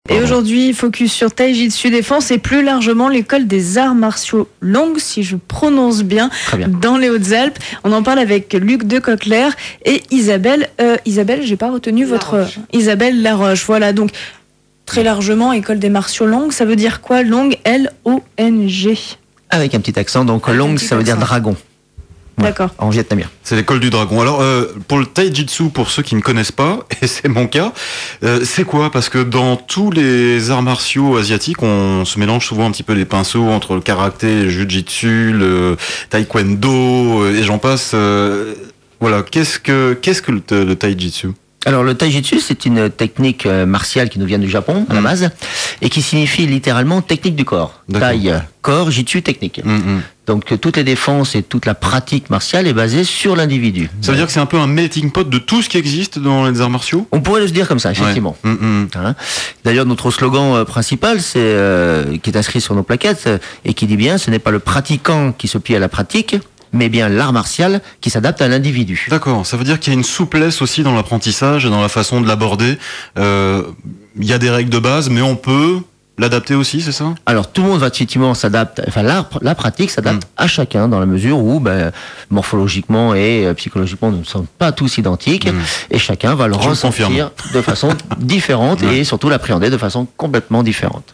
Et aujourd'hui, focus sur Taijitsu Défense et plus largement l'école des arts martiaux Long, si je prononce bien, dans les Hautes-Alpes. On en parle avec Luc de Coquelaire et Isabelle. Isabelle, j'ai pas retenu votre... Isabelle Laroche, voilà. Donc, très largement, école des martiaux Long, ça veut dire quoi? Long, L-O-N-G. Avec un petit accent, donc Long, ça veut dire dragon. D'accord. En vietnamien. C'est l'école du dragon. Alors, pour le taijitsu, pour ceux qui ne connaissent pas, et c'est mon cas, c'est quoi? Parce que dans tous les arts martiaux asiatiques, on se mélange souvent un petit peu les pinceaux entre le karaté, le jujitsu, le taekwondo, et j'en passe. Voilà. Qu'est-ce que le taijitsu? Alors le taijitsu, c'est une technique martiale qui nous vient du Japon à la base et qui signifie littéralement technique du corps. Tai, corps, jitsu, technique. Donc toutes les défenses et toute la pratique martiale est basée sur l'individu. Ça veut dire que c'est un peu un melting pot de tout ce qui existe dans les arts martiaux? On pourrait le dire comme ça, effectivement. Hein? D'ailleurs, notre slogan principal, c'est qui est inscrit sur nos plaquettes et qui dit bien, ce n'est pas le pratiquant qui se plie à la pratique, mais bien l'art martial qui s'adapte à l'individu. D'accord, ça veut dire qu'il y a une souplesse aussi dans l'apprentissage et dans la façon de l'aborder. Il y a des règles de base, mais on peut l'adapter aussi, c'est ça? Alors tout le monde va effectivement s'adapter, enfin la pratique s'adapte à chacun dans la mesure où morphologiquement et psychologiquement nous ne sommes pas tous identiques et chacun va le ressentir de façon différente et surtout l'appréhender de façon complètement différente.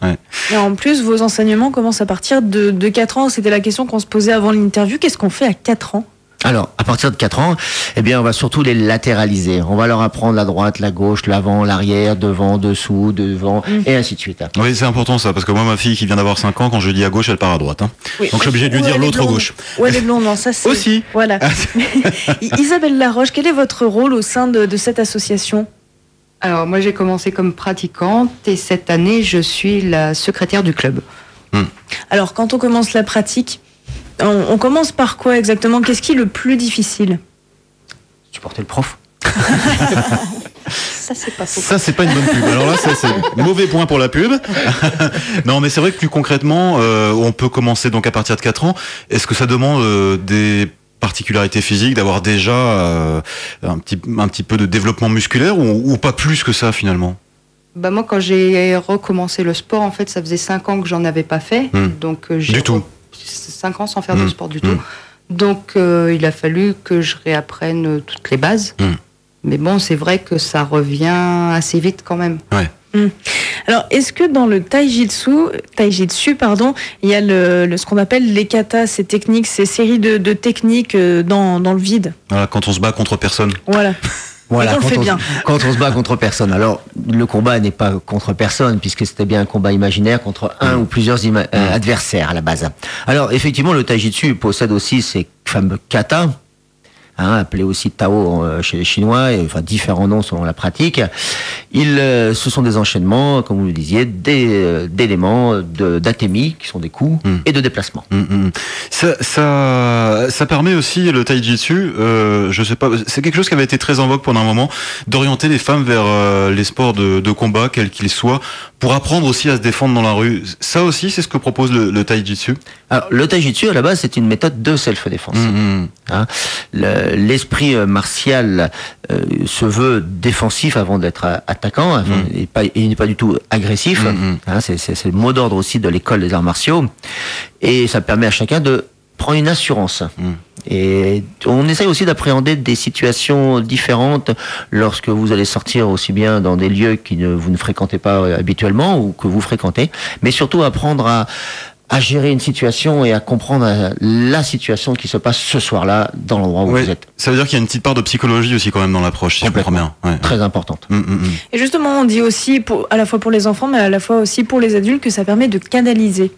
Et en plus, vos enseignements commencent à partir de 4 ans. C'était la question qu'on se posait avant l'interview. Qu'est-ce qu'on fait à 4 ans? Alors, à partir de 4 ans, eh bien, on va surtout les latéraliser. On va leur apprendre la droite, la gauche, l'avant, l'arrière, devant, dessous, devant, et ainsi de suite. Oui, c'est important ça, parce que moi, ma fille qui vient d'avoir 5 ans, quand je dis à gauche, elle part à droite. Hein. Oui. Donc, je suis obligé de lui dire l'autre gauche. Ouais, les blondes, non, ça c'est... Aussi. Voilà. Isabelle Laroche, quel est votre rôle au sein de cette association? Alors, moi, j'ai commencé comme pratiquante et cette année, je suis la secrétaire du club. Alors, quand on commence la pratique, on commence par quoi exactement? Qu'est-ce qui est le plus difficile? Supporter le prof. Ça, c'est pas faux. Ça, c'est pas une bonne pub. Alors là, c'est mauvais point pour la pub. Non, mais c'est vrai que plus concrètement, on peut commencer donc à partir de 4 ans. Est-ce que ça demande des particularités physiques, d'avoir déjà un petit peu de développement musculaire ou pas plus que ça finalement? Bah moi, quand j'ai recommencé le sport, en fait, ça faisait 5 ans que j'en avais pas fait. Donc, du tout. 5 ans sans faire de sport du tout. Donc, il a fallu que je réapprenne toutes les bases. Mais bon, c'est vrai que ça revient assez vite quand même. Alors, est-ce que dans le taijitsu, il y a ce qu'on appelle les katas, ces techniques, ces séries de techniques dans le vide? Voilà, quand on se bat contre personne. Voilà, quand on se bat contre personne. Alors, le combat n'est pas contre personne, puisque c'était bien un combat imaginaire contre un ou plusieurs adversaires à la base. Alors, effectivement, le taijitsu possède aussi ces fameux katas, appelés aussi Tao chez les Chinois, et, enfin différents noms selon la pratique. Ce sont des enchaînements, comme vous le disiez, d'éléments d'atémie, qui sont des coups, et de déplacement. Ça permet aussi, le taijitsu, je sais pas, c'est quelque chose qui avait été très en vogue pendant un moment, d'orienter les femmes vers les sports de combat, quels qu'ils soient, pour apprendre aussi à se défendre dans la rue. Ça aussi, c'est ce que propose le taijitsu? Alors, le taijitsu, à la base, c'est une méthode de self-défense. L'esprit martial se veut défensif avant d'être attaquant, et il n'est pas du tout agressif. C'est le mot d'ordre aussi de l'école des arts martiaux. Et ça permet à chacun de prendre une assurance. Et on essaye aussi d'appréhender des situations différentes lorsque vous allez sortir aussi bien dans des lieux vous ne fréquentez pas habituellement ou que vous fréquentez, mais surtout apprendre à gérer une situation et à comprendre la situation qui se passe ce soir-là dans l'endroit où vous êtes. Ça veut dire qu'il y a une petite part de psychologie aussi quand même dans l'approche, si je comprends bien. Très importante. Et justement, on dit aussi, à la fois pour les enfants, mais à la fois aussi pour les adultes, que ça permet de canaliser.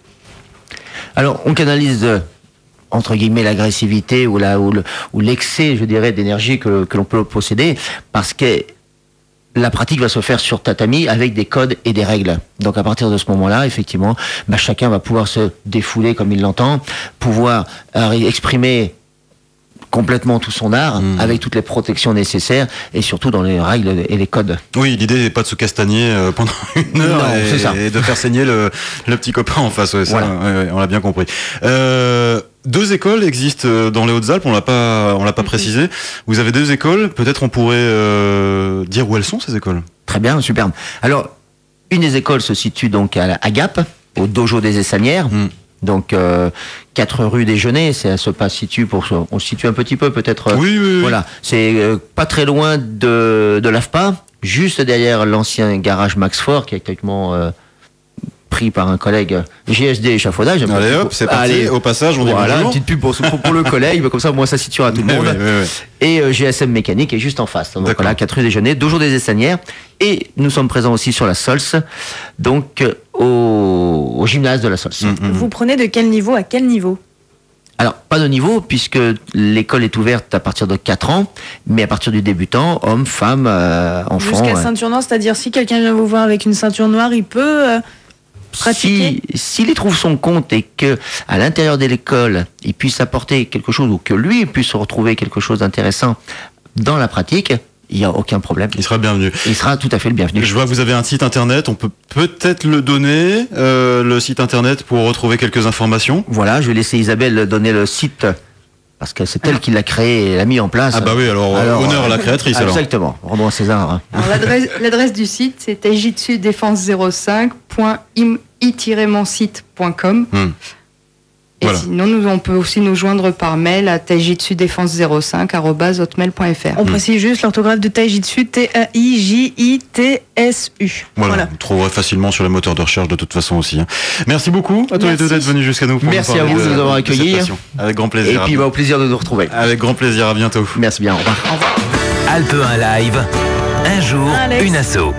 Alors, on canalise entre guillemets l'agressivité ou l'excès, je dirais, d'énergie que l'on peut posséder, parce que la pratique va se faire sur tatami avec des codes et des règles. Donc à partir de ce moment-là, effectivement, chacun va pouvoir se défouler comme il l'entend, pouvoir exprimer complètement tout son art, avec toutes les protections nécessaires, et surtout dans les règles et les codes. Oui, l'idée n'est pas de se castagner pendant une heure et de faire saigner le petit copain en face. On l'a bien compris. 2 écoles existent dans les Hautes-Alpes, on l'a pas précisé. Vous avez 2 écoles, peut-être on pourrait dire où elles sont, ces écoles? Très bien, superbe. Alors, Une des écoles se situe donc à Gap, au dojo des Essanières. Donc 4 rue Déjeuner, ça se situe on se situe un petit peu peut-être. Oui. Voilà, c'est pas très loin de l'AFPA, juste derrière l'ancien garage Max Fort qui est actuellement pris par un collègue GSD échafaudage. Allez hop, c'est parti. Allez, au passage, on dit voilà, bonjour. Une petite pub pour le collègue, comme ça moi ça situera tout le monde. Et GSM Mécanique est juste en face. Donc voilà, 4 rue Déjeuner, dojo des Essanières. Et nous sommes présents aussi sur la Sols, donc au gymnase de la Sols. Vous prenez de quel niveau à quel niveau? Alors, pas de niveau, puisque l'école est ouverte à partir de 4 ans, mais à partir du débutant, hommes, femmes, enfants. Jusqu'à ceinture noire, c'est-à-dire si quelqu'un vient vous voir avec une ceinture noire, il peut pratiquer. S'il y trouve son compte et que à l'intérieur de l'école, il puisse apporter quelque chose, ou que lui puisse retrouver quelque chose d'intéressant dans la pratique, il n'y a aucun problème. Il sera bienvenu. Il sera tout à fait le bienvenu. Je vois que vous avez un site internet, on peut peut-être le donner, le site internet, pour retrouver quelques informations. Voilà, je vais laisser Isabelle donner le site, parce que c'est elle qui l'a créé et l'a mis en place. Ah bah oui, alors honneur à la créatrice. Exactement, rendons à César. Hein. Alors l'adresse du site, c'est taijitsudéfense05.i-monsite.com. Et voilà. Sinon, on peut aussi nous joindre par mail à taijitsudéfense05@hotmail.fr. On précise juste l'orthographe de Taijitsu, Taijitsu. Voilà, vous trouverez facilement sur les moteurs de recherche de toute façon aussi. Merci beaucoup à tous les deux d'être venus jusqu'à nous. Merci à vous de nous avoir accueillis. Avec grand plaisir. Et puis au plaisir de nous retrouver. Avec grand plaisir, à bientôt. Merci bien, au revoir. Alpe 1 Live, un jour, Alex. Une asso.